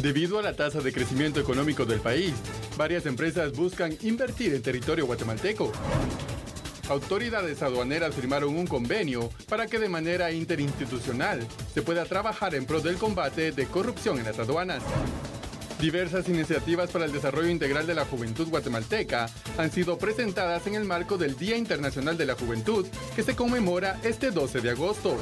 Debido a la tasa de crecimiento económico del país, varias empresas buscan invertir en territorio guatemalteco. Autoridades aduaneras firmaron un convenio para que de manera interinstitucional se pueda trabajar en pro del combate de corrupción en las aduanas. Diversas iniciativas para el desarrollo integral de la juventud guatemalteca han sido presentadas en el marco del Día Internacional de la Juventud, que se conmemora este 12 de agosto.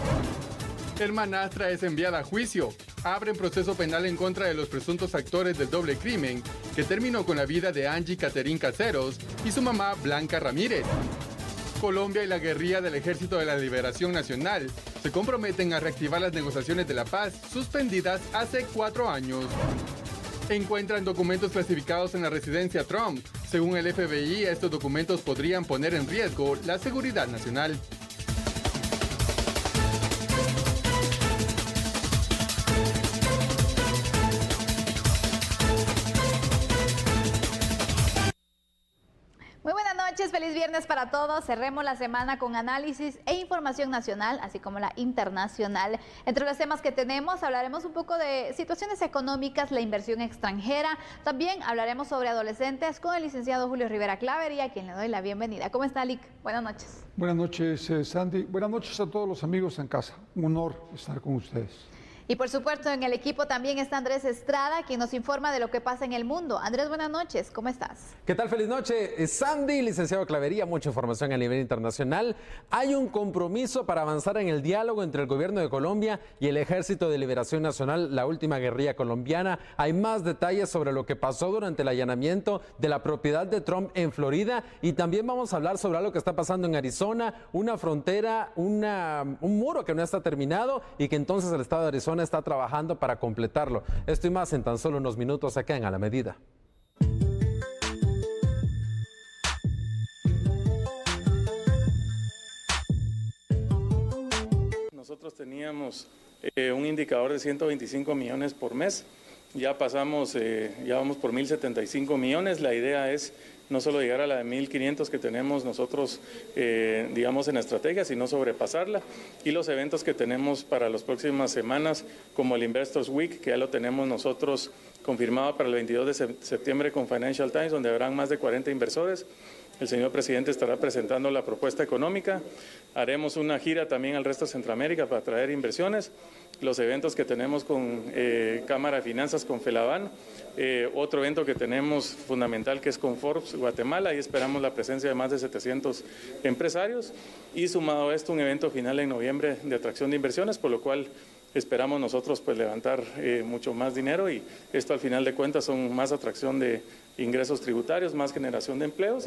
Hermanastra es enviada a juicio. Abren proceso penal en contra de los presuntos actores del doble crimen que terminó con la vida de Angie Caterín Caseros y su mamá Blanca Ramírez. Colombia y la guerrilla del Ejército de la Liberación Nacional se comprometen a reactivar las negociaciones de la paz suspendidas hace 4 años. Encuentran documentos clasificados en la residencia Trump. Según el FBI, estos documentos podrían poner en riesgo la seguridad nacional. Muy buenas noches, feliz viernes para todos. Cerremos la semana con análisis e información nacional, así como la internacional. Entre los temas que tenemos, hablaremos un poco de situaciones económicas, la inversión extranjera. También hablaremos sobre adolescentes con el licenciado Julio Rivera Clavería, a quien le doy la bienvenida. ¿Cómo está, Lic? Buenas noches. Buenas noches, Sandy. Buenas noches a todos los amigos en casa. Un honor estar con ustedes. Y por supuesto, en el equipo también está Andrés Estrada, quien nos informa de lo que pasa en el mundo. Andrés, buenas noches, ¿cómo estás? ¿Qué tal? Feliz noche, Sandy, licenciado Clavería, mucha información a nivel internacional. Hay un compromiso para avanzar en el diálogo entre el gobierno de Colombia y el Ejército de Liberación Nacional, la última guerrilla colombiana. Hay más detalles sobre lo que pasó durante el allanamiento de la propiedad de Trump en Florida, y también vamos a hablar sobre algo que está pasando en Arizona, una frontera, un muro que no está terminado y que entonces el estado de Arizona está trabajando para completarlo. Esto y más en tan solo unos minutos acá en A la Medida. Nosotros teníamos un indicador de 125 millones por mes. Ya pasamos, ya vamos por 1.075 millones. La idea es no solo llegar a la de 1.500 que tenemos nosotros, digamos, en la estrategia, sino sobrepasarla. Y los eventos que tenemos para las próximas semanas, como el Investors Week, que ya lo tenemos nosotros confirmado para el 22 de septiembre con Financial Times, donde habrán más de 40 inversores. El señor presidente estará presentando la propuesta económica. Haremos una gira también al resto de Centroamérica para traer inversiones. Los eventos que tenemos con Cámara de Finanzas, con Felaban. Otro evento que tenemos fundamental que es con Forbes Guatemala, y esperamos la presencia de más de 700 empresarios. Y sumado a esto, un evento final en noviembre de atracción de inversiones, por lo cual esperamos nosotros pues levantar mucho más dinero, y esto al final de cuentas son más atracción de ingresos tributarios, más generación de empleos.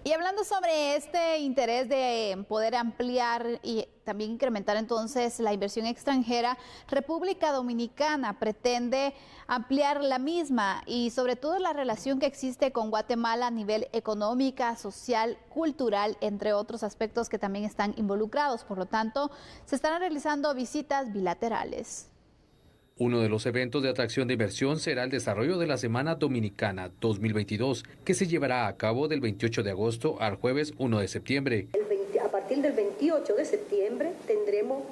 Y hablando sobre este interés de poder ampliar y también incrementar entonces la inversión extranjera, República Dominicana pretende ampliar la misma, y sobre todo la relación que existe con Guatemala a nivel económica, social, cultural, entre otros aspectos que también están involucrados. Por lo tanto, se estarán realizando visitas bilaterales. Uno de los eventos de atracción de inversión será el desarrollo de la Semana Dominicana 2022, que se llevará a cabo del 28 de agosto al jueves 1 de septiembre. A partir del 28 de septiembre tendremos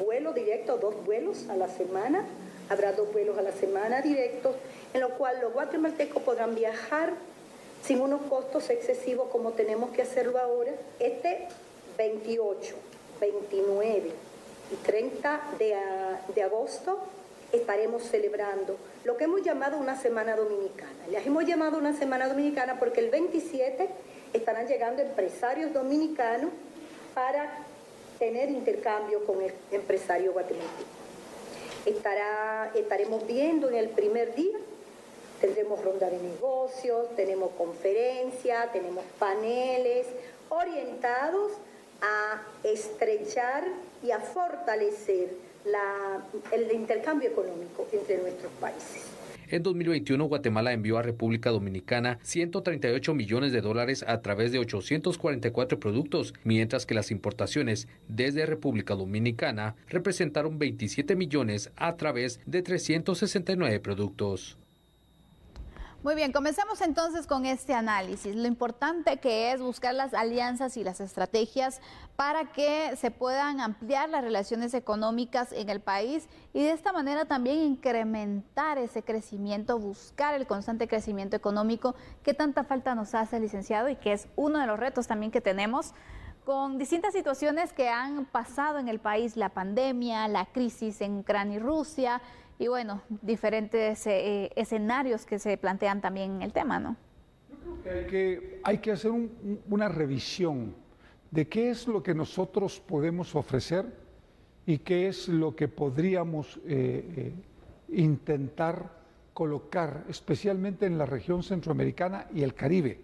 vuelo directo, 2 vuelos a la semana. Habrá 2 vuelos a la semana directos, en lo cual los guatemaltecos podrán viajar sin unos costos excesivos como tenemos que hacerlo ahora. Este 28, 29 y 30 de agosto estaremos celebrando lo que hemos llamado una Semana Dominicana. Les hemos llamado una Semana Dominicana porque el 27 estarán llegando empresarios dominicanos para tener intercambio con el empresario guatemalteco. Estaremos viendo en el primer día, tendremos ronda de negocios, tenemos conferencias, tenemos paneles orientados a estrechar y a fortalecer el intercambio económico entre nuestros países. En 2021, Guatemala envió a República Dominicana $138 millones a través de 844 productos, mientras que las importaciones desde República Dominicana representaron 27 millones a través de 369 productos. Muy bien, comencemos entonces con este análisis. Lo importante que es buscar las alianzas y las estrategias para que se puedan ampliar las relaciones económicas en el país y de esta manera también incrementar ese crecimiento, buscar el constante crecimiento económico que tanta falta nos hace, licenciado, y que es uno de los retos también que tenemos con distintas situaciones que han pasado en el país, la pandemia, la crisis en Ucrania y Rusia, y bueno, diferentes escenarios que se plantean también en el tema, ¿no? Yo creo que hay que hacer una revisión de qué es lo que nosotros podemos ofrecer y qué es lo que podríamos intentar colocar, especialmente en la región centroamericana y el Caribe,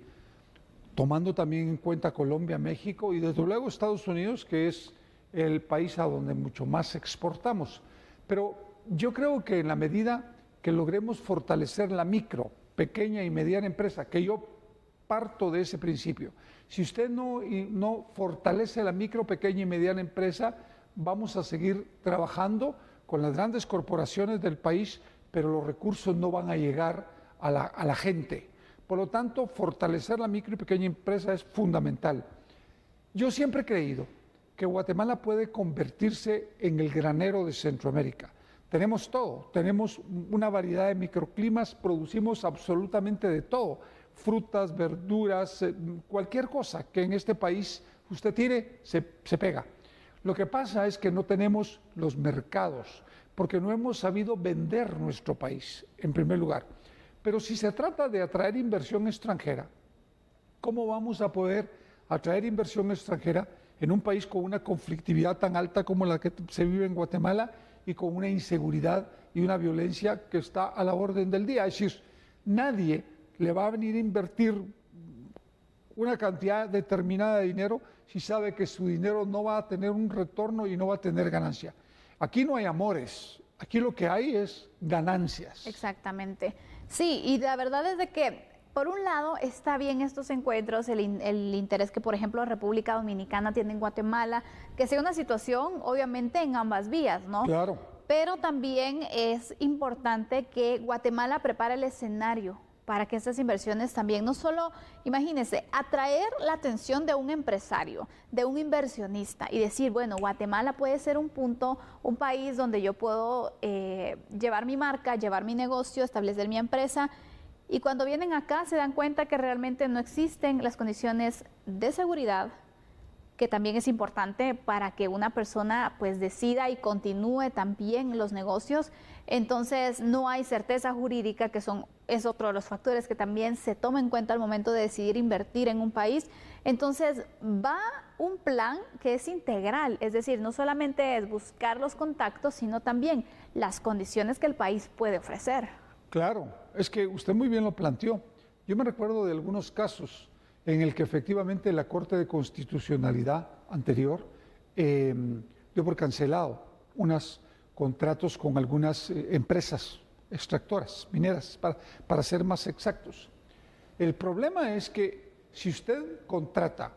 tomando también en cuenta Colombia, México y desde luego Estados Unidos, que es el país a donde mucho más exportamos. Pero yo creo que en la medida que logremos fortalecer la micro, pequeña y mediana empresa, que yo parto de ese principio, si usted no fortalece la micro, pequeña y mediana empresa, vamos a seguir trabajando con las grandes corporaciones del país, pero los recursos no van a llegar a la gente. Por lo tanto, fortalecer la micro y pequeña empresa es fundamental. Yo siempre he creído que Guatemala puede convertirse en el granero de Centroamérica. Tenemos todo, tenemos una variedad de microclimas, producimos absolutamente de todo, frutas, verduras, cualquier cosa que en este país usted tire, se pega. Lo que pasa es que no tenemos los mercados, porque no hemos sabido vender nuestro país, en primer lugar. Pero si se trata de atraer inversión extranjera, ¿cómo vamos a poder atraer inversión extranjera en un país con una conflictividad tan alta como la que se vive en Guatemala y con una inseguridad y una violencia que está a la orden del día? Es decir, nadie le va a venir a invertir una cantidad determinada de dinero si sabe que su dinero no va a tener un retorno y no va a tener ganancia. Aquí no hay amores, aquí lo que hay es ganancias. Exactamente. Sí, y la verdad es de que, por un lado, está bien estos encuentros, el interés que, por ejemplo, República Dominicana tiene en Guatemala, que sea una situación, obviamente, en ambas vías, ¿no? Claro. Pero también es importante que Guatemala prepare el escenario para que estas inversiones también, no solo, imagínense, atraer la atención de un empresario, de un inversionista y decir, bueno, Guatemala puede ser un punto, un país donde yo puedo llevar mi marca, llevar mi negocio, establecer mi empresa. Y cuando vienen acá se dan cuenta que realmente no existen las condiciones de seguridad, que también es importante para que una persona pues decida y continúe también los negocios. Entonces no hay certeza jurídica, que es otro de los factores que también se toma en cuenta al momento de decidir invertir en un país. Entonces va un plan que es integral, es decir, no solamente es buscar los contactos, sino también las condiciones que el país puede ofrecer. Claro, es que usted muy bien lo planteó. Yo me recuerdo de algunos casos en el que efectivamente la Corte de Constitucionalidad anterior dio por cancelado unos contratos con algunas empresas extractoras, mineras, para ser más exactos. El problema es que si usted contrata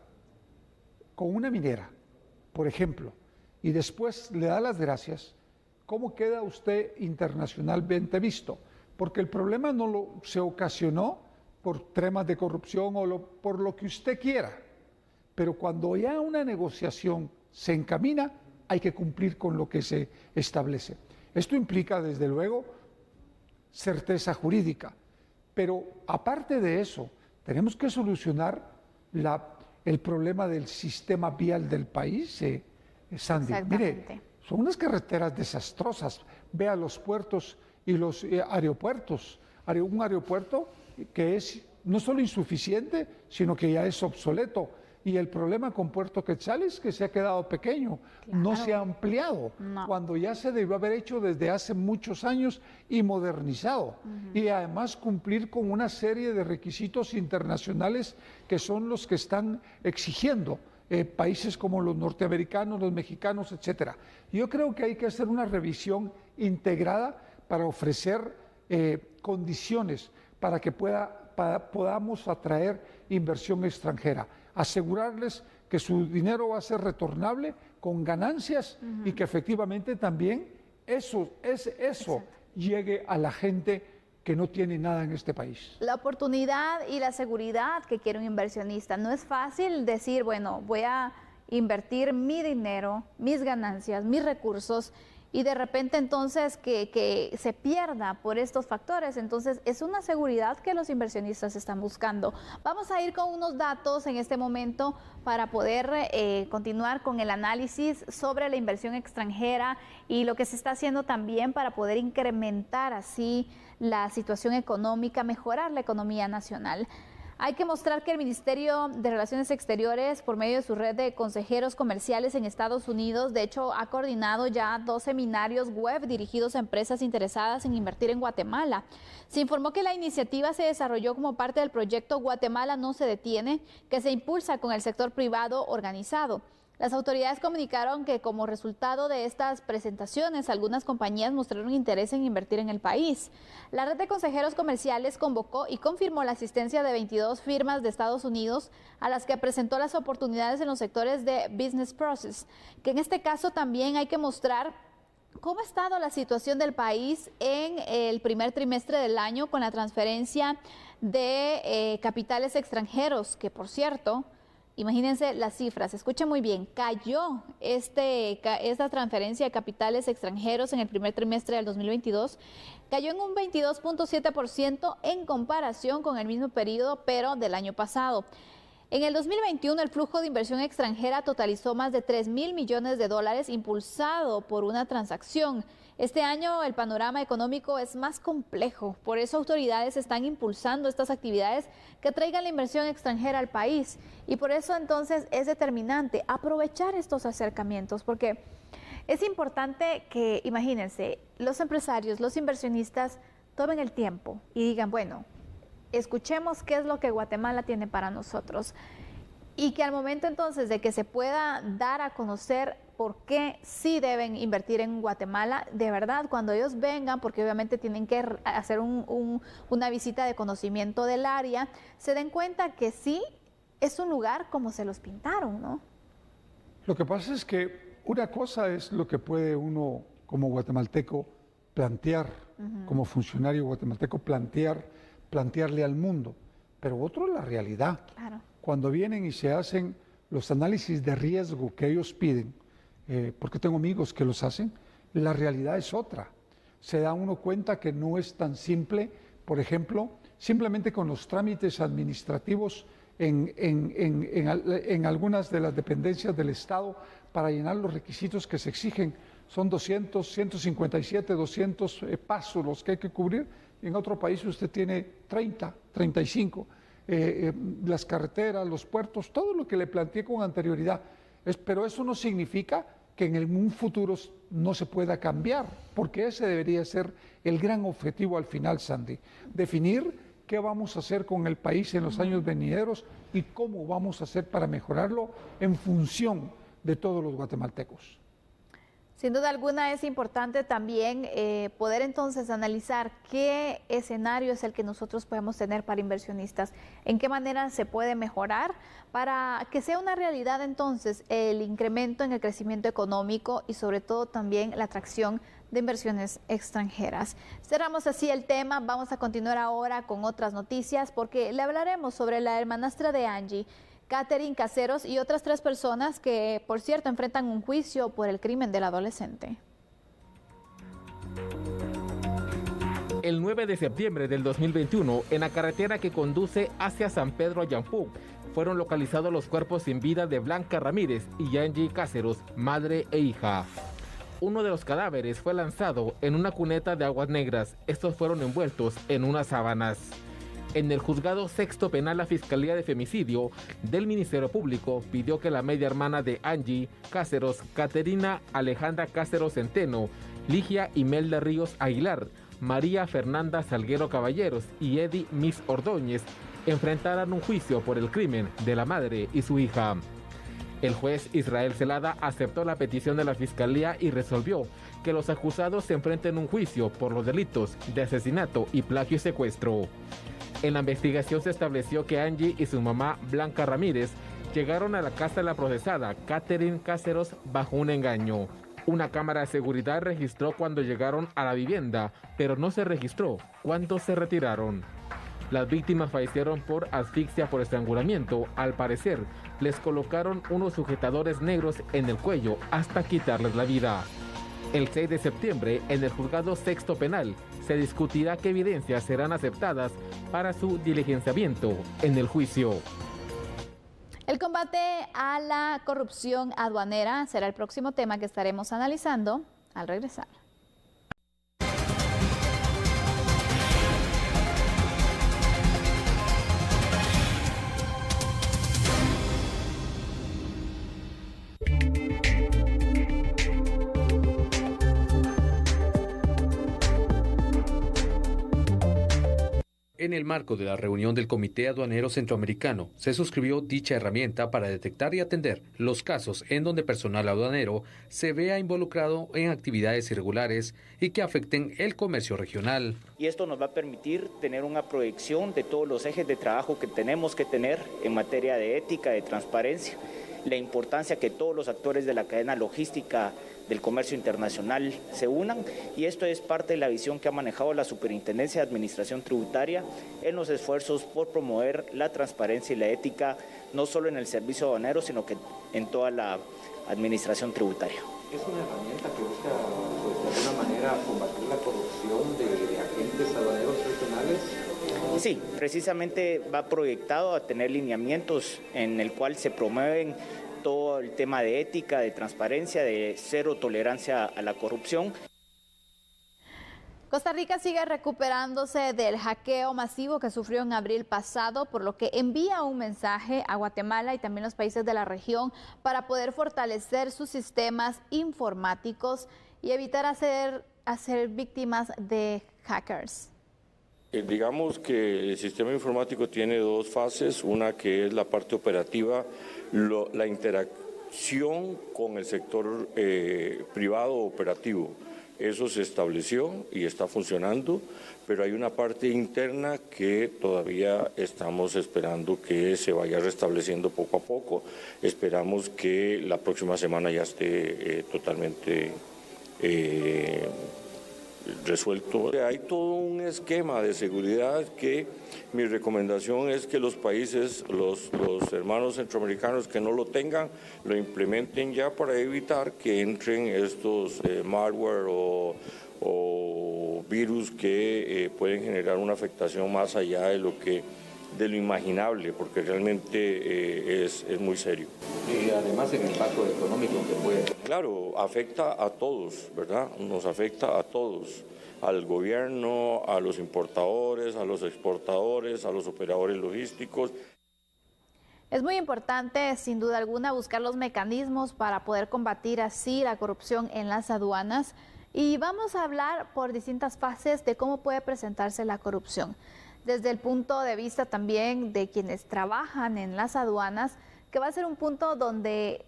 con una minera, por ejemplo, y después le da las gracias, ¿cómo queda usted internacionalmente visto? Porque el problema se ocasionó por temas de corrupción o por lo que usted quiera. Pero cuando ya una negociación se encamina, hay que cumplir con lo que se establece. Esto implica, desde luego, certeza jurídica. Pero aparte de eso, tenemos que solucionar el problema del sistema vial del país, Sandy. Mire, son unas carreteras desastrosas. Vea los puertos y los aeropuertos. Un aeropuerto que es no solo insuficiente, sino que ya es obsoleto. Y el problema con Puerto Quetzal es que se ha quedado pequeño, claro, no se ha ampliado, cuando ya se debió haber hecho desde hace muchos años y modernizado. Y además cumplir con una serie de requisitos internacionales que son los que están exigiendo países como los norteamericanos, los mexicanos, etcétera. Yo creo que hay que hacer una revisión integrada para ofrecer condiciones para que podamos atraer inversión extranjera, asegurarles que su dinero va a ser retornable con ganancias y que efectivamente también eso llegue a la gente que no tiene nada en este país. La oportunidad y la seguridad que quiere un inversionista. No es fácil decir, bueno, voy a invertir mi dinero, mis ganancias, mis recursos, y de repente entonces que se pierda por estos factores. Entonces es una seguridad que los inversionistas están buscando. Vamos a ir con unos datos en este momento para poder continuar con el análisis sobre la inversión extranjera y lo que se está haciendo también para poder incrementar así la situación económica, mejorar la economía nacional. Hay que mostrar que el Ministerio de Relaciones Exteriores, por medio de su red de consejeros comerciales en Estados Unidos, de hecho, ha coordinado ya 2 seminarios web dirigidos a empresas interesadas en invertir en Guatemala. Se informó que la iniciativa se desarrolló como parte del proyecto Guatemala no se detiene, que se impulsa con el sector privado organizado. Las autoridades comunicaron que como resultado de estas presentaciones, algunas compañías mostraron interés en invertir en el país. La red de consejeros comerciales convocó y confirmó la asistencia de 22 firmas de Estados Unidos a las que presentó las oportunidades en los sectores de business process, que en este caso también hay que mostrar cómo ha estado la situación del país en el primer trimestre del año con la transferencia de capitales extranjeros, que por cierto, imagínense las cifras, escuchen muy bien, cayó esta transferencia de capitales extranjeros en el primer trimestre del 2022, cayó en un 22.7% en comparación con el mismo periodo, pero del año pasado. En el 2021, el flujo de inversión extranjera totalizó más de 3.000 millones de dólares, impulsado por una transacción. Este año el panorama económico es más complejo, por eso autoridades están impulsando estas actividades que traigan la inversión extranjera al país. Y por eso entonces es determinante aprovechar estos acercamientos, porque es importante que, imagínense, los empresarios, los inversionistas tomen el tiempo y digan, bueno, escuchemos qué es lo que Guatemala tiene para nosotros. Y que al momento entonces de que se pueda dar a conocer por qué sí deben invertir en Guatemala, de verdad, cuando ellos vengan, porque obviamente tienen que hacer una visita de conocimiento del área, se den cuenta que sí es un lugar como se los pintaron, ¿no? Lo que pasa es que una cosa es lo que puede uno como guatemalteco plantear, como funcionario guatemalteco plantearle al mundo, pero otro es la realidad. Claro. Cuando vienen y se hacen los análisis de riesgo que ellos piden, porque tengo amigos que los hacen, la realidad es otra. Se da uno cuenta que no es tan simple, por ejemplo, simplemente con los trámites administrativos en algunas de las dependencias del Estado para llenar los requisitos que se exigen. Son 200, 157, 200 pasos los que hay que cubrir. En otro país usted tiene 30, 35. Las carreteras, los puertos, todo lo que le planteé con anterioridad. Pero eso no significa que en un futuro no se pueda cambiar, porque ese debería ser el gran objetivo al final, Sandy. Definir qué vamos a hacer con el país en los años venideros y cómo vamos a hacer para mejorarlo en función de todos los guatemaltecos. Sin duda alguna es importante también poder entonces analizar qué escenario es el que nosotros podemos tener para inversionistas, en qué manera se puede mejorar para que sea una realidad entonces el incremento en el crecimiento económico y sobre todo también la atracción de inversiones extranjeras. Cerramos así el tema, vamos a continuar ahora con otras noticias porque le hablaremos sobre la hermanastra de Angie, Catherine Caseros, y otras 3 personas que, por cierto, enfrentan un juicio por el crimen del adolescente. El 9 de septiembre del 2021, en la carretera que conduce hacia San Pedro Ayampu, fueron localizados los cuerpos sin vida de Blanca Ramírez y Angie Caseros, madre e hija. Uno de los cadáveres fue lanzado en una cuneta de aguas negras. Estos fueron envueltos en unas sábanas. En el juzgado sexto penal, la Fiscalía de Femicidio del Ministerio Público pidió que la media hermana de Angie Caseros, Caterina Alejandra Caseros Centeno, Ligia Imelda Ríos Aguilar, María Fernanda Salguero Caballeros y Eddie Miss Ordóñez enfrentaran un juicio por el crimen de la madre y su hija. El juez Israel Celada aceptó la petición de la Fiscalía y resolvió que los acusados se enfrenten un juicio por los delitos de asesinato y plagio y secuestro. En la investigación se estableció que Angie y su mamá Blanca Ramírez llegaron a la casa de la procesada Catherine Caseros bajo un engaño. Una cámara de seguridad registró cuando llegaron a la vivienda, pero no se registró cuando se retiraron. Las víctimas fallecieron por asfixia por estrangulamiento. Al parecer, les colocaron unos sujetadores negros en el cuello hasta quitarles la vida. El 6 de septiembre, en el juzgado sexto penal, se discutirá qué evidencias serán aceptadas para su diligenciamiento en el juicio. El combate a la corrupción aduanera será el próximo tema que estaremos analizando al regresar. En el marco de la reunión del Comité Aduanero Centroamericano, se suscribió dicha herramienta para detectar y atender los casos en donde personal aduanero se vea involucrado en actividades irregulares y que afecten el comercio regional. Y esto nos va a permitir tener una proyección de todos los ejes de trabajo que tenemos que tener en materia de ética, de transparencia, la importancia que todos los actores de la cadena logística del comercio internacional se unan, y esto es parte de la visión que ha manejado la Superintendencia de Administración Tributaria en los esfuerzos por promover la transparencia y la ética, no solo en el servicio aduanero, sino que en toda la administración tributaria. ¿Es una herramienta que busca, pues, de alguna manera combatir la corrupción de agentes aduaneros regionales? Sí, precisamente va proyectado a tener lineamientos en el cual se promueven todo el tema de ética, de transparencia, de cero tolerancia a la corrupción. Costa Rica sigue recuperándose del hackeo masivo que sufrió en abril pasado, por lo que envía un mensaje a Guatemala y también los países de la región para poder fortalecer sus sistemas informáticos y evitar hacer víctimas de hackers. Digamos que el sistema informático tiene dos fases, una que es la parte operativa, la interacción con el sector privado operativo. Eso se estableció y está funcionando, pero hay una parte interna que todavía estamos esperando que se vaya restableciendo poco a poco. Esperamos que la próxima semana ya esté totalmente resuelto. Hay todo un esquema de seguridad que mi recomendación es que los países, los hermanos centroamericanos que no lo tengan, lo implementen ya para evitar que entren estos malware o virus que pueden generar una afectación más allá de lo imaginable, porque realmente es muy serio. Y además el impacto económico que puede tener. Claro, afecta a todos, ¿verdad? Nos afecta a todos, al gobierno, a los importadores, a los exportadores, a los operadores logísticos. Es muy importante, sin duda alguna, buscar los mecanismos para poder combatir así la corrupción en las aduanas. Y vamos a hablar por distintas fases de cómo puede presentarse la corrupción. Desde el punto de vista también de quienes trabajan en las aduanas, que va a ser un punto donde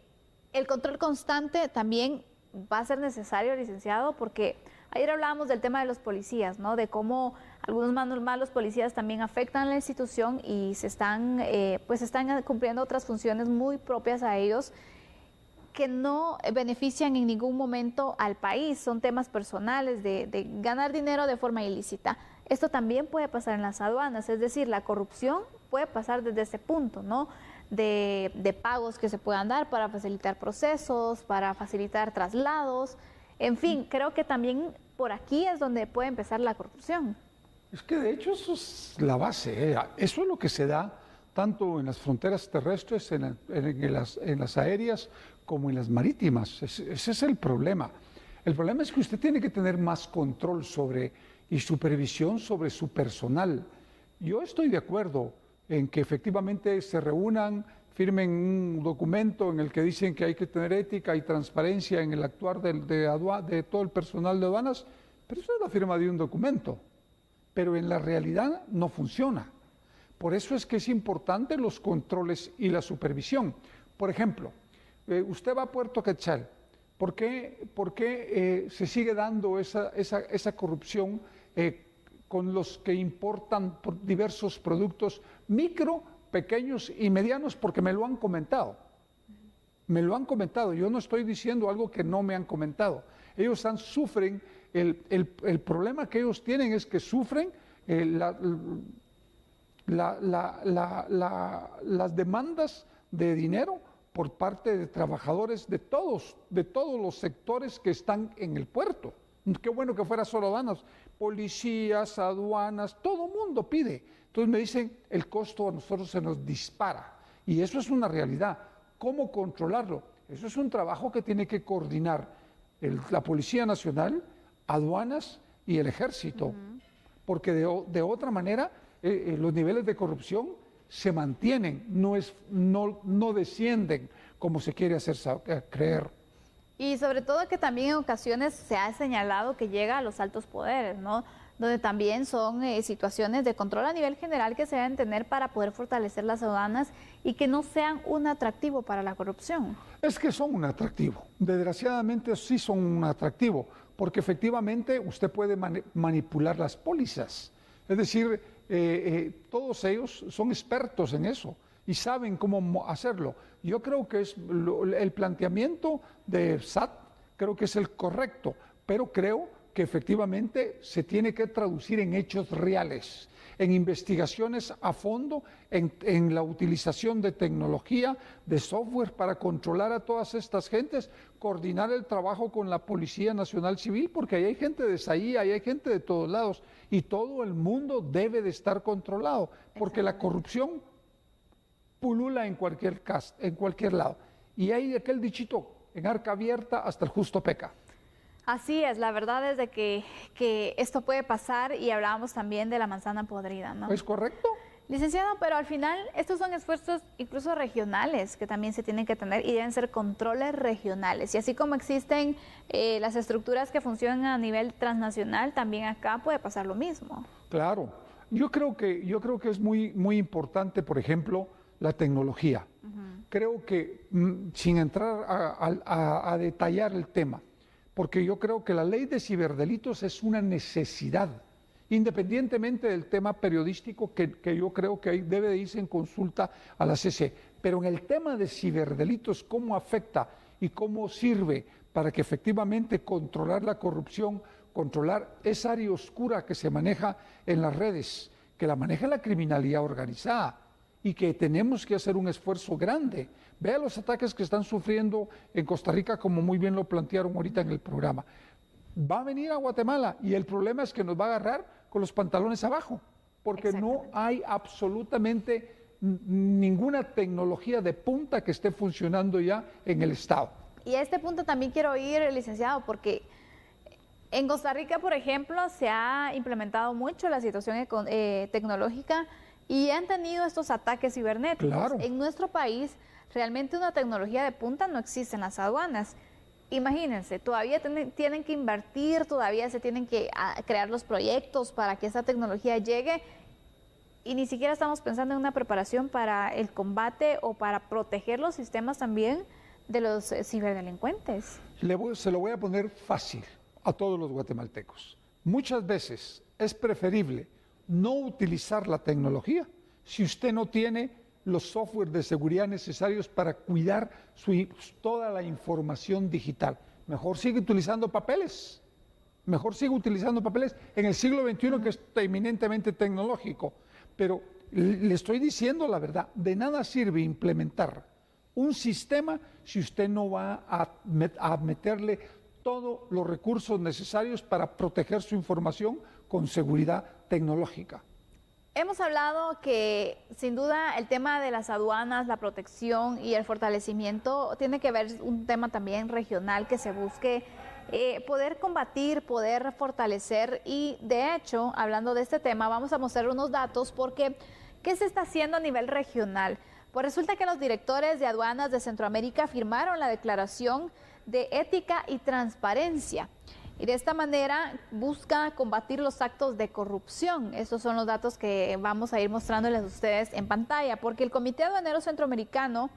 el control constante también va a ser necesario, licenciado, porque ayer hablábamos del tema de los policías, ¿no? De cómo algunos malos policías también afectan a la institución y están cumpliendo otras funciones muy propias a ellos que no benefician en ningún momento al país. Son temas personales de ganar dinero de forma ilícita. Esto también puede pasar en las aduanas, es decir, la corrupción puede pasar desde ese punto, ¿no? De pagos que se puedan dar para facilitar procesos, para facilitar traslados. En fin, creo que también por aquí es donde puede empezar la corrupción. Es que de hecho eso es la base, eso es lo que se da tanto en las fronteras terrestres, en las aéreas, como en las marítimas. Ese es el problema. El problema es que usted tiene que tener más control y supervisión sobre su personal. Yo estoy de acuerdo en que efectivamente se reúnan, firmen un documento en el que dicen que hay que tener ética y transparencia en el actuar de todo el personal de aduanas, pero eso es la firma de un documento. Pero en la realidad no funciona. Por eso es que es importante los controles y la supervisión. Por ejemplo, usted va a Puerto Quetzal. ¿Por qué se sigue dando esa corrupción con los que importan por diversos productos micro, pequeños y medianos? Porque me lo han comentado. Me lo han comentado, yo no estoy diciendo algo que no me han comentado. Ellos sufren, el problema que ellos tienen es que sufren las demandas de dinero por parte de trabajadores de todos los sectores que están en el puerto. Qué bueno que fuera solo aduanas, policías, aduanas, todo mundo pide. Entonces me dicen, el costo a nosotros se nos dispara. Y eso es una realidad. ¿Cómo controlarlo? Eso es un trabajo que tiene que coordinar la Policía Nacional, aduanas y el Ejército. Porque de otra manera los niveles de corrupción se mantienen, no descienden como se quiere hacer creer. Y sobre todo que también en ocasiones se ha señalado que llega a los altos poderes, ¿no? Donde también son situaciones de control a nivel general que se deben tener para poder fortalecer las aduanas y que no sean un atractivo para la corrupción. Es que son un atractivo, desgraciadamente sí son un atractivo, porque efectivamente usted puede manipular las pólizas, es decir, todos ellos son expertos en eso y saben cómo hacerlo. Yo creo que el planteamiento de SAT, creo que es el correcto, pero creo que efectivamente se tiene que traducir en hechos reales, en investigaciones a fondo, en la utilización de tecnología, de software para controlar a todas estas gentes, coordinar el trabajo con la Policía Nacional Civil, porque ahí hay gente de SAI, ahí hay gente de todos lados, y todo el mundo debe de estar controlado, porque la corrupción pulula en cualquier lado. Y hay aquel dichito, en arca abierta hasta el justo peca. Así es, la verdad es de que esto puede pasar y hablábamos también de la manzana podrida, ¿no? ¿Es correcto? Licenciado, pero al final estos son esfuerzos incluso regionales que también se tienen que tener y deben ser controles regionales. Y así como existen las estructuras que funcionan a nivel transnacional, también acá puede pasar lo mismo. Claro, yo creo que es muy importante, por ejemplo, la tecnología. Creo que, sin entrar a detallar el tema, porque yo creo que la ley de ciberdelitos es una necesidad, independientemente del tema periodístico que yo creo que debe de irse en consulta a la CC. Pero en el tema de ciberdelitos, cómo afecta y cómo sirve para que efectivamente controlar la corrupción, controlar esa área oscura que se maneja en las redes, que la maneja la criminalidad organizada, y que tenemos que hacer un esfuerzo grande. Vea los ataques que están sufriendo en Costa Rica, como muy bien lo plantearon ahorita en el programa. Va a venir a Guatemala y el problema es que nos va a agarrar con los pantalones abajo, porque no hay absolutamente ninguna tecnología de punta que esté funcionando ya en el Estado. Y a este punto también quiero ir, licenciado, porque en Costa Rica, por ejemplo, se ha implementado mucho la situación tecnológica y han tenido estos ataques cibernéticos. Claro. En nuestro país, realmente una tecnología de punta no existe en las aduanas. Imagínense, todavía tienen que invertir, todavía se tienen que crear los proyectos para que esa tecnología llegue y ni siquiera estamos pensando en una preparación para el combate o para proteger los sistemas también de los ciberdelincuentes. Se lo voy a poner fácil a todos los guatemaltecos. Muchas veces es preferible no utilizar la tecnología si usted no tiene los software de seguridad necesarios para cuidar toda la información digital. Mejor sigue utilizando papeles. Mejor sigue utilizando papeles en el siglo XXI, que es eminentemente tecnológico. Pero le estoy diciendo la verdad, de nada sirve implementar un sistema si usted no va a meterle todos los recursos necesarios para proteger su información con seguridad tecnológica. Hemos hablado que sin duda el tema de las aduanas, la protección y el fortalecimiento tiene que ver un tema también regional que se busque poder combatir, poder fortalecer y de hecho, hablando de este tema, vamos a mostrar unos datos porque ¿qué se está haciendo a nivel regional? Pues resulta que los directores de aduanas de Centroamérica firmaron la declaración de ética y transparencia. Y de esta manera busca combatir los actos de corrupción. Estos son los datos que vamos a ir mostrándoles a ustedes en pantalla, porque el Comité Aduanero Centroamericano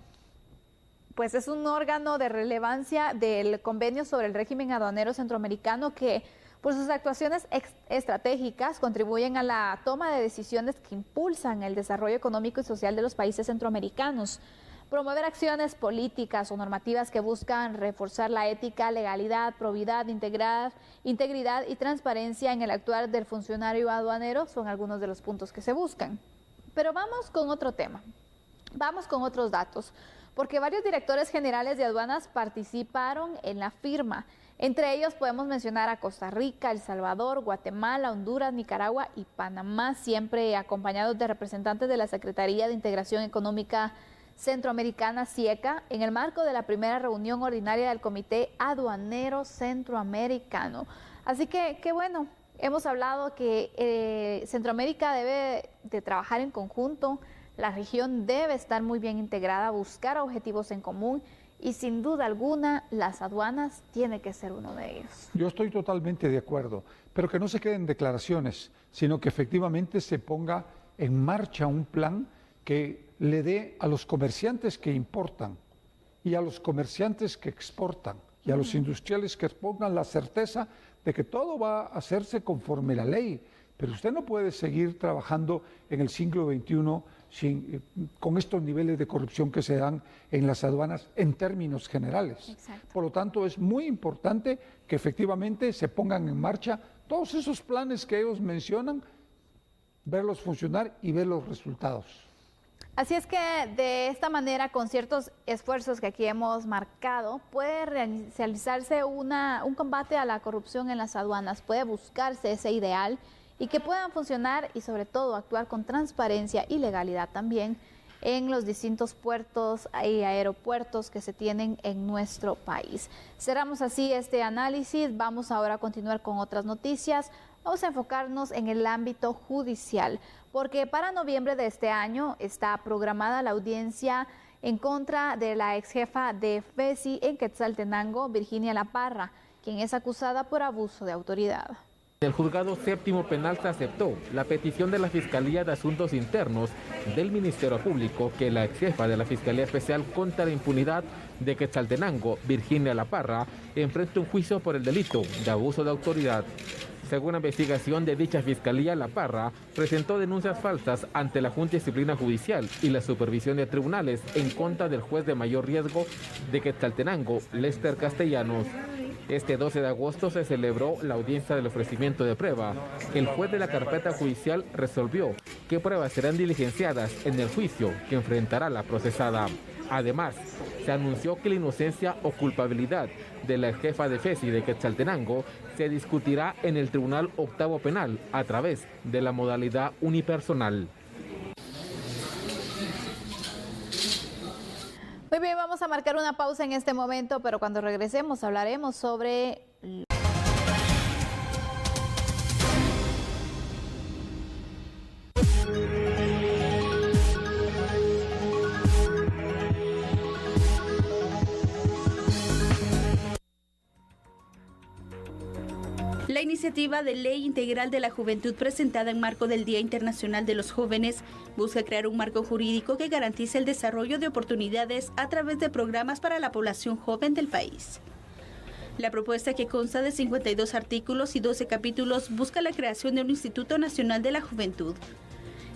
pues es un órgano de relevancia del convenio sobre el régimen aduanero centroamericano que por sus actuaciones estratégicas contribuyen a la toma de decisiones que impulsan el desarrollo económico y social de los países centroamericanos. promover acciones políticas o normativas que buscan reforzar la ética, legalidad, probidad, integridad y transparencia en el actuar del funcionario aduanero son algunos de los puntos que se buscan. Pero vamos con otro tema, vamos con otros datos, porque varios directores generales de aduanas participaron en la firma. Entre ellos podemos mencionar a Costa Rica, El Salvador, Guatemala, Honduras, Nicaragua y Panamá, siempre acompañados de representantes de la Secretaría de Integración Económica Centroamericana, SIECA, en el marco de la primera reunión ordinaria del Comité Aduanero Centroamericano. Así que, qué bueno, hemos hablado que Centroamérica debe de trabajar en conjunto, la región debe estar muy bien integrada, buscar objetivos en común, y sin duda alguna, las aduanas tiene que ser uno de ellos. Yo estoy totalmente de acuerdo, pero que no se queden declaraciones, sino que efectivamente se ponga en marcha un plan que le dé a los comerciantes que importan y a los comerciantes que exportan y a los industriales que pongan la certeza de que todo va a hacerse conforme la ley. Pero usted no puede seguir trabajando en el siglo XXI con estos niveles de corrupción que se dan en las aduanas en términos generales. Exacto. Por lo tanto, es muy importante que efectivamente se pongan en marcha todos esos planes que ellos mencionan, verlos funcionar y ver los resultados. Así es que de esta manera, con ciertos esfuerzos que aquí hemos marcado, puede realizarse un combate a la corrupción en las aduanas, puede buscarse ese ideal y que puedan funcionar y sobre todo actuar con transparencia y legalidad también en los distintos puertos y aeropuertos que se tienen en nuestro país. Cerramos así este análisis, vamos ahora a continuar con otras noticias. Vamos a enfocarnos en el ámbito judicial, porque para noviembre de este año está programada la audiencia en contra de la ex jefa de FESI en Quetzaltenango, Virginia La Parra, quien es acusada por abuso de autoridad. El juzgado séptimo penal se aceptó la petición de la Fiscalía de Asuntos Internos del Ministerio Público que la ex jefa de la Fiscalía Especial contra la Impunidad de Quetzaltenango, Virginia La Parra, enfrenta un juicio por el delito de abuso de autoridad. Según la investigación de dicha Fiscalía, La Parra presentó denuncias falsas ante la Junta de Disciplina Judicial y la Supervisión de Tribunales en contra del juez de mayor riesgo de Quetzaltenango, Lester Castellanos. Este 12 de agosto se celebró la audiencia del ofrecimiento de prueba. El juez de la carpeta judicial resolvió qué pruebas serán diligenciadas en el juicio que enfrentará la procesada. Además, se anunció que la inocencia o culpabilidad de la jefa de FESI de Quetzaltenango se discutirá en el Tribunal Octavo Penal a través de la modalidad unipersonal. Muy bien, vamos a marcar una pausa en este momento, pero cuando regresemos hablaremos sobre... La iniciativa de Ley Integral de la Juventud presentada en marco del Día Internacional de los Jóvenes busca crear un marco jurídico que garantice el desarrollo de oportunidades a través de programas para la población joven del país. La propuesta, que consta de 52 artículos y 12 capítulos, busca la creación de un Instituto Nacional de la Juventud,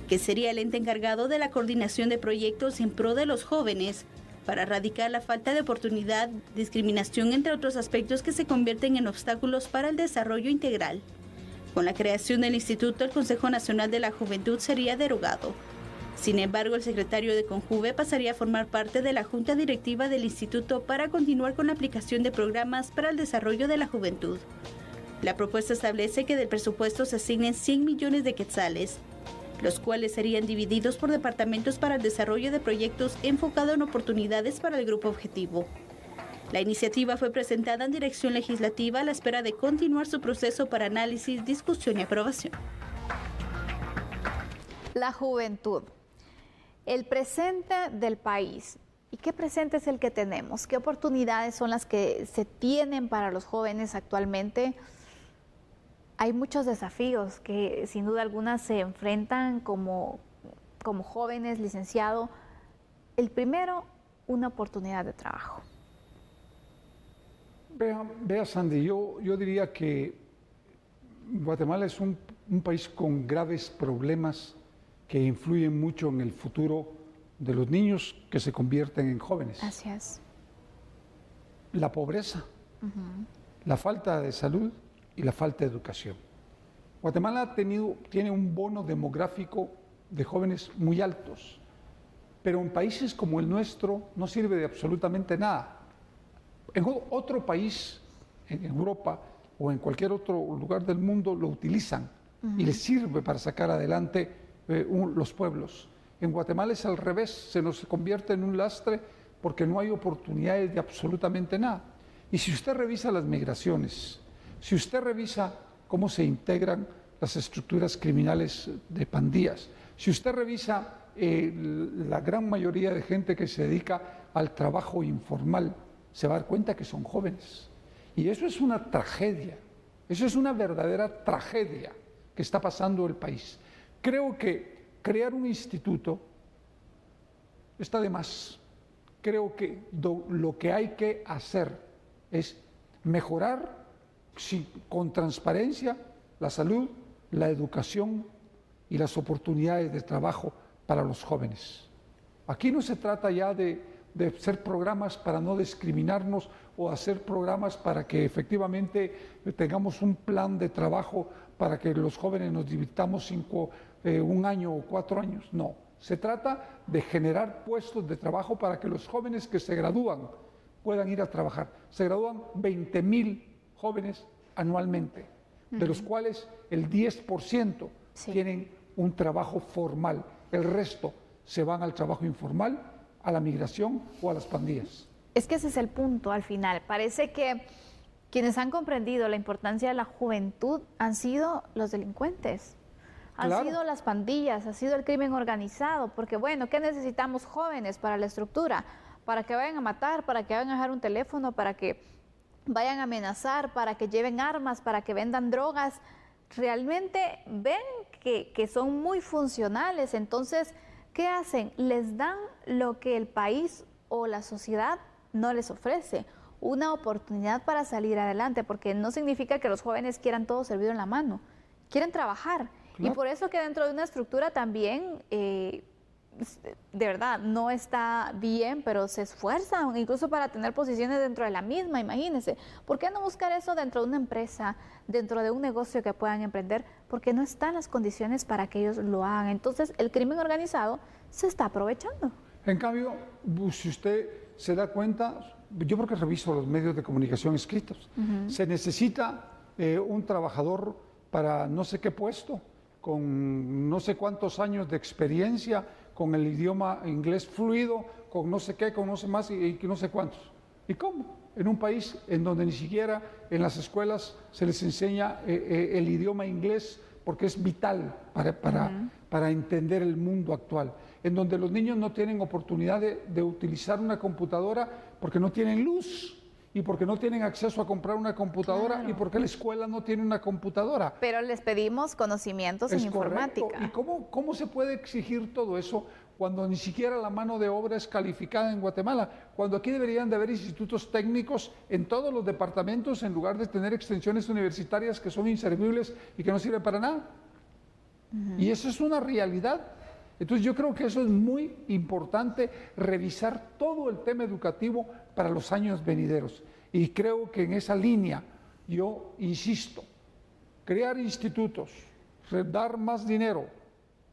que sería el ente encargado de la coordinación de proyectos en pro de los jóvenes, para erradicar la falta de oportunidad, discriminación, entre otros aspectos que se convierten en obstáculos para el desarrollo integral. Con la creación del instituto, el Consejo Nacional de la Juventud sería derogado. Sin embargo, el secretario de Conjuve pasaría a formar parte de la junta directiva del instituto para continuar con la aplicación de programas para el desarrollo de la juventud. La propuesta establece que del presupuesto se asignen 100 millones de quetzales, los cuales serían divididos por departamentos para el desarrollo de proyectos enfocados en oportunidades para el grupo objetivo. La iniciativa fue presentada en dirección legislativa a la espera de continuar su proceso para análisis, discusión y aprobación. La juventud, el presente del país. ¿Y qué presente es el que tenemos? ¿Qué oportunidades son las que se tienen para los jóvenes actualmente? Hay muchos desafíos que sin duda alguna se enfrentan como jóvenes, licenciado. El primero, una oportunidad de trabajo. Vea Sandy, yo diría que Guatemala es un país con graves problemas que influyen mucho en el futuro de los niños que se convierten en jóvenes. Así es. La pobreza, la falta de salud y la falta de educación. Guatemala tiene un bono demográfico de jóvenes muy altos, pero en países como el nuestro no sirve de absolutamente nada. En otro país, en Europa o en cualquier otro lugar del mundo, lo utilizan y les sirve para sacar adelante los pueblos. En Guatemala es al revés, se nos convierte en un lastre porque no hay oportunidades de absolutamente nada. Y si usted revisa las migraciones, si usted revisa cómo se integran las estructuras criminales de pandillas, si usted revisa la gran mayoría de gente que se dedica al trabajo informal, se va a dar cuenta que son jóvenes. Y eso es una tragedia, eso es una verdadera tragedia que está pasando el país. Creo que crear un instituto está de más. Creo que lo que hay que hacer es mejorar con transparencia la salud, la educación y las oportunidades de trabajo para los jóvenes. Aquí no se trata ya de hacer programas para no discriminarnos o hacer programas para que efectivamente tengamos un plan de trabajo para que los jóvenes nos divirtamos 1 año o 4 años. No, se trata de generar puestos de trabajo para que los jóvenes que se gradúan puedan ir a trabajar. Se gradúan 20,000 jóvenes anualmente, de los cuales el 10% tienen un trabajo formal, el resto se van al trabajo informal, a la migración o a las pandillas. Es que ese es el punto al final. Parece que quienes han comprendido la importancia de la juventud han sido los delincuentes, han sido las pandillas, ha sido el crimen organizado, porque bueno, ¿qué necesitamos jóvenes para la estructura? Para que vayan a matar, para que vayan a dejar un teléfono, para que vayan a amenazar, para que lleven armas, para que vendan drogas. Realmente ven que son muy funcionales, entonces, ¿qué hacen? Les dan lo que el país o la sociedad no les ofrece, una oportunidad para salir adelante, porque no significa que los jóvenes quieran todo servido en la mano, quieren trabajar. Claro. Y por eso que dentro de una estructura también, de verdad, no está bien, pero se esfuerzan incluso para tener posiciones dentro de la misma, imagínense. ¿Por qué no buscar eso dentro de una empresa, dentro de un negocio que puedan emprender? Porque no están las condiciones para que ellos lo hagan. Entonces, el crimen organizado se está aprovechando. En cambio, si usted se da cuenta, yo porque reviso los medios de comunicación escritos, se necesita un trabajador para no sé qué puesto, con no sé cuántos años de experiencia, con el idioma inglés fluido, con no sé qué, con no sé más y no sé cuántos. ¿Y cómo? En un país en donde ni siquiera en las escuelas se les enseña el idioma inglés porque es vital para entender el mundo actual, en donde los niños no tienen oportunidad de utilizar una computadora porque no tienen luz y porque no tienen acceso a comprar una computadora y porque la escuela no tiene una computadora. Pero les pedimos conocimientos en informática. ¿Y cómo se puede exigir todo eso cuando ni siquiera la mano de obra es calificada en Guatemala? Cuando aquí deberían de haber institutos técnicos en todos los departamentos en lugar de tener extensiones universitarias que son inservibles y que no sirven para nada. Y eso es una realidad. Entonces yo creo que eso es muy importante, revisar todo el tema educativo para los años venideros. Y creo que en esa línea, yo insisto, crear institutos, dar más dinero,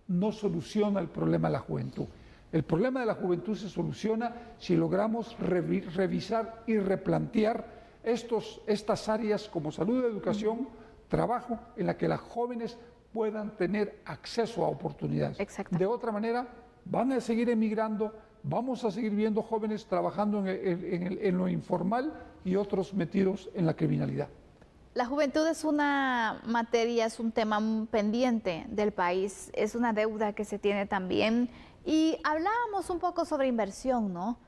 no soluciona el problema de la juventud. El problema de la juventud se soluciona si logramos revisar y replantear estas áreas como salud, educación, trabajo, en la que las jóvenes puedan tener acceso a oportunidades. De otra manera, van a seguir emigrando, vamos a seguir viendo jóvenes trabajando en lo informal y otros metidos en la criminalidad. La juventud es una materia, es un tema pendiente del país, es una deuda que se tiene también. Y hablábamos un poco sobre inversión, ¿no?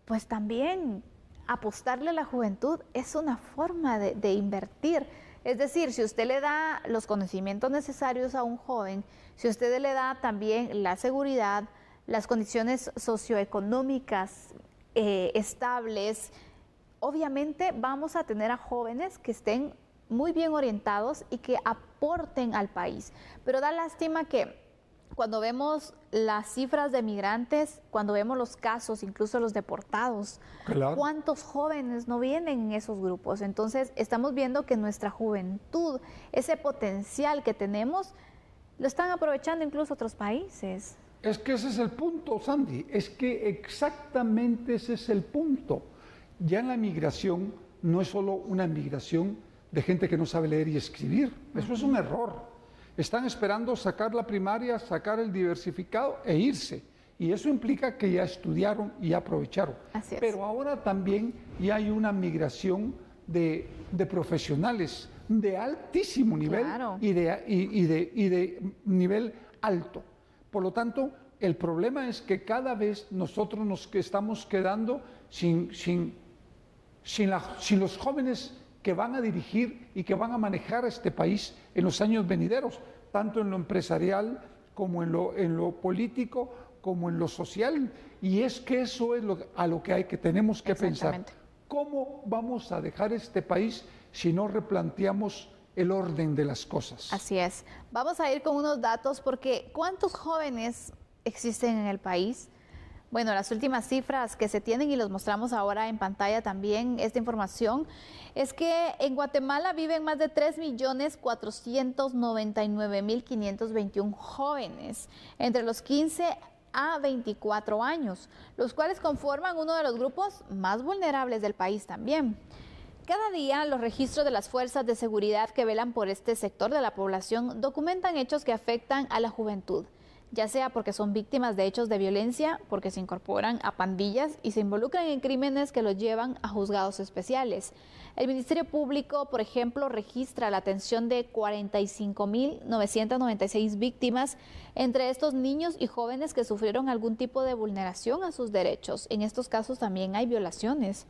Pues también apostarle a la juventud es una forma de invertir. Es decir, si usted le da los conocimientos necesarios a un joven, si usted le da también la seguridad, las condiciones socioeconómicas estables, obviamente vamos a tener a jóvenes que estén muy bien orientados y que aporten al país. Pero da lástima que cuando vemos las cifras de migrantes, cuando vemos los casos, incluso los deportados, claro, ¿cuántos jóvenes no vienen en esos grupos? Entonces, estamos viendo que nuestra juventud, ese potencial que tenemos, lo están aprovechando incluso otros países. Es que ese es el punto, Sandy, es que exactamente ese es el punto. Ya en la migración no es solo una migración de gente que no sabe leer y escribir, eso es un error. Están esperando sacar la primaria, sacar el diversificado e irse. Y eso implica que ya estudiaron y ya aprovecharon. Así es. Pero ahora también ya hay una migración de profesionales de altísimo nivel, claro, y de nivel alto. Por lo tanto, el problema es que cada vez nosotros nos estamos quedando sin los jóvenes que van a dirigir y que van a manejar este país en los años venideros, tanto en lo empresarial como en lo político, como en lo social. Y es que eso es a lo que tenemos que pensar. ¿Cómo vamos a dejar este país si no replanteamos el orden de las cosas? Así es. Vamos a ir con unos datos porque ¿cuántos jóvenes existen en el país? Bueno, las últimas cifras que se tienen y los mostramos ahora en pantalla también, esta información, es que en Guatemala viven más de 3.499.521 jóvenes entre los 15 a 24 años, los cuales conforman uno de los grupos más vulnerables del país también. Cada día los registros de las fuerzas de seguridad que velan por este sector de la población documentan hechos que afectan a la juventud, ya sea porque son víctimas de hechos de violencia, porque se incorporan a pandillas y se involucran en crímenes que los llevan a juzgados especiales. El Ministerio Público, por ejemplo, registra la atención de 45.996 víctimas, entre estos niños y jóvenes que sufrieron algún tipo de vulneración a sus derechos. En estos casos también hay violaciones.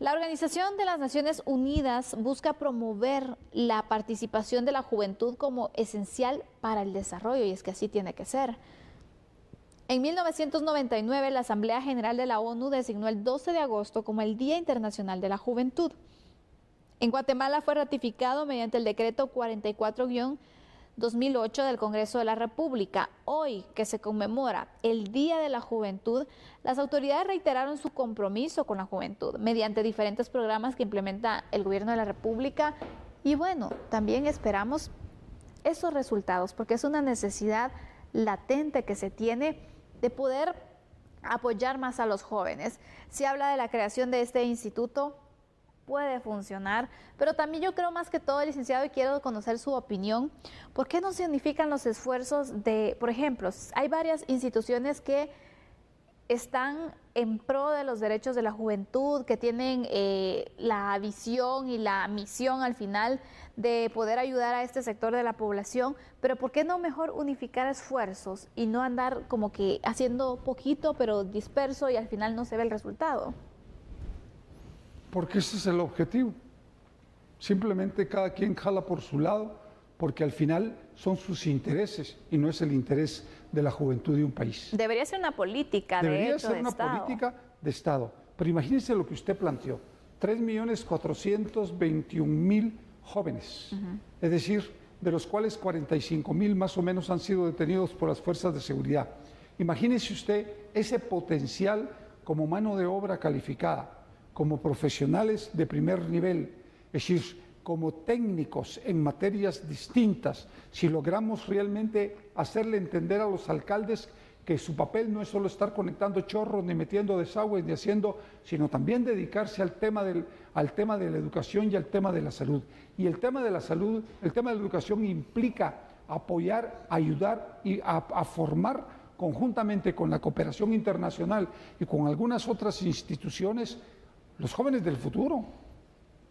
La Organización de las Naciones Unidas busca promover la participación de la juventud como esencial para el desarrollo, y es que así tiene que ser. En 1999, la Asamblea General de la ONU designó el 12 de agosto como el Día Internacional de la Juventud. En Guatemala fue ratificado mediante el decreto 44-2008 del Congreso de la República. Hoy, que se conmemora el Día de la Juventud, las autoridades reiteraron su compromiso con la juventud mediante diferentes programas que implementa el Gobierno de la República. Y bueno, también esperamos esos resultados, porque es una necesidad latente que se tiene de poder apoyar más a los jóvenes. Se habla de la creación de este instituto, puede funcionar, pero también yo creo más que todo, licenciado, y quiero conocer su opinión, ¿por qué no significan los esfuerzos de, por ejemplo, hay varias instituciones que están en pro de los derechos de la juventud, que tienen la visión y la misión al final de poder ayudar a este sector de la población, pero ¿por qué no mejor unificar esfuerzos y no andar como que haciendo poquito pero disperso y al final no se ve el resultado? Porque ese es el objetivo. Simplemente cada quien jala por su lado, porque al final son sus intereses y no es el interés de la juventud de un país. Debería ser una política de Debería hecho ser de una Estado. política de Estado. Pero imagínense lo que usted planteó: 3.421.000 jóvenes. Es decir, de los cuales 45.000 más o menos han sido detenidos por las fuerzas de seguridad. Imagínese usted ese potencial como mano de obra calificada, como profesionales de primer nivel, es decir, como técnicos en materias distintas. Si logramos realmente hacerle entender a los alcaldes que su papel no es solo estar conectando chorros, ni metiendo desagües, ni haciendo, sino también dedicarse al tema de la educación y al tema de la salud. Y el tema de la salud, el tema de la educación implica apoyar, ayudar y a formar conjuntamente con la cooperación internacional y con algunas otras instituciones los jóvenes del futuro,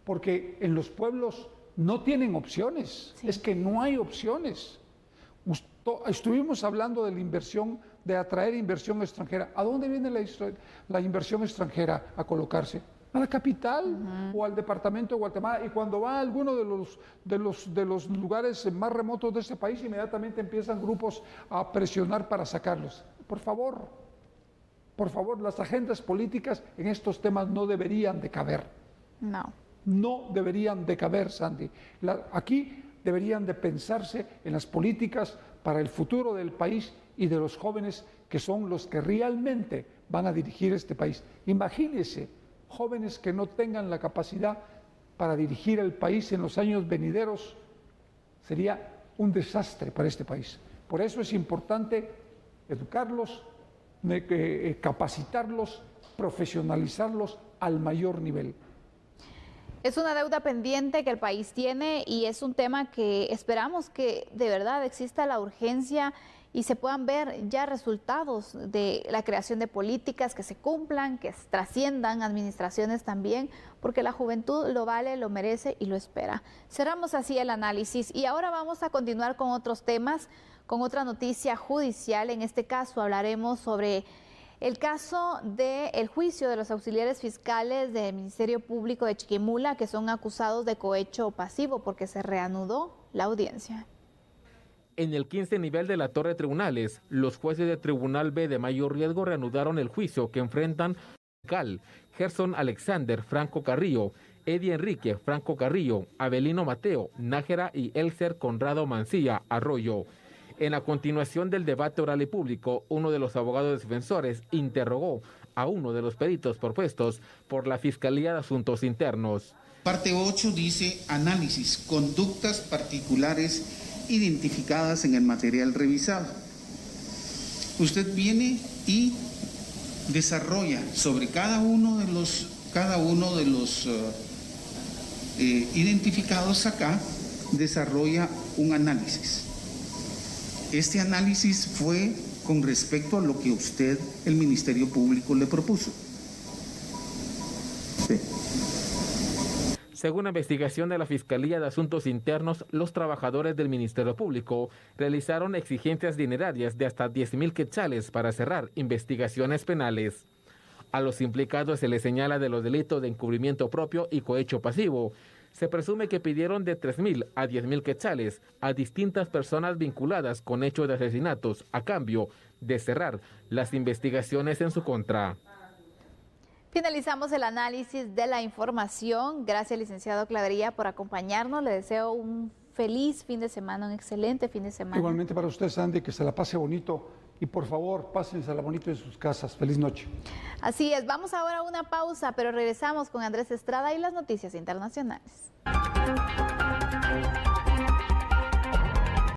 porque en los pueblos no tienen opciones, es que no hay opciones. Estuvimos hablando de la inversión, de atraer inversión extranjera. ¿A dónde viene la inversión extranjera a colocarse? A la capital o al departamento de Guatemala, y cuando va a alguno de los lugares más remotos de este país, inmediatamente empiezan grupos a presionar para sacarlos. Por favor, las agendas políticas en estos temas no deberían de caber. No. No deberían de caber, Sandy. Aquí deberían de pensarse en las políticas para el futuro del país y de los jóvenes que son los que realmente van a dirigir este país. Imagínense, jóvenes que no tengan la capacidad para dirigir el país en los años venideros, sería un desastre para este país. Por eso es importante educarlos, capacitarlos, profesionalizarlos al mayor nivel. Es una deuda pendiente que el país tiene y es un tema que esperamos que de verdad exista la urgencia y se puedan ver ya resultados de la creación de políticas que se cumplan, que trasciendan administraciones también, porque la juventud lo vale, lo merece y lo espera. Cerramos así el análisis y ahora vamos a continuar con otros temas, con otra noticia judicial. En este caso hablaremos sobre el caso del juicio de los auxiliares fiscales del Ministerio Público de Chiquimula que son acusados de cohecho pasivo porque se reanudó la audiencia. En el 15 nivel de la Torre de Tribunales, los jueces del Tribunal B de mayor riesgo reanudaron el juicio que enfrentan Gerson Alexander Franco Carrillo, Eddie Enrique Franco Carrillo, Abelino Mateo Nájera y Elcer Conrado Mancilla Arroyo. En la continuación del debate oral y público, uno de los abogados defensores interrogó a uno de los peritos propuestos por la Fiscalía de Asuntos Internos. Parte 8 dice análisis, conductas particulares identificadas en el material revisado. Usted viene y desarrolla sobre cada uno de los identificados acá, desarrolla un análisis. Este análisis fue con respecto a lo que usted, el Ministerio Público, le propuso. Sí. Según la investigación de la Fiscalía de Asuntos Internos, los trabajadores del Ministerio Público realizaron exigencias dinerarias de hasta 10,000 quetzales para cerrar investigaciones penales. A los implicados se les señala de los delitos de encubrimiento propio y cohecho pasivo. Se presume que pidieron de 3,000 a 10,000 quetzales a distintas personas vinculadas con hechos de asesinatos a cambio de cerrar las investigaciones en su contra. Finalizamos el análisis de la información. Gracias, licenciado Clavería, por acompañarnos. Le deseo un feliz fin de semana, un excelente fin de semana. Igualmente para usted, Sandy, que se la pase bonito. Y por favor, pásensela bonito en sus casas. Feliz noche. Así es, vamos ahora a una pausa, pero regresamos con Andrés Estrada y las noticias internacionales.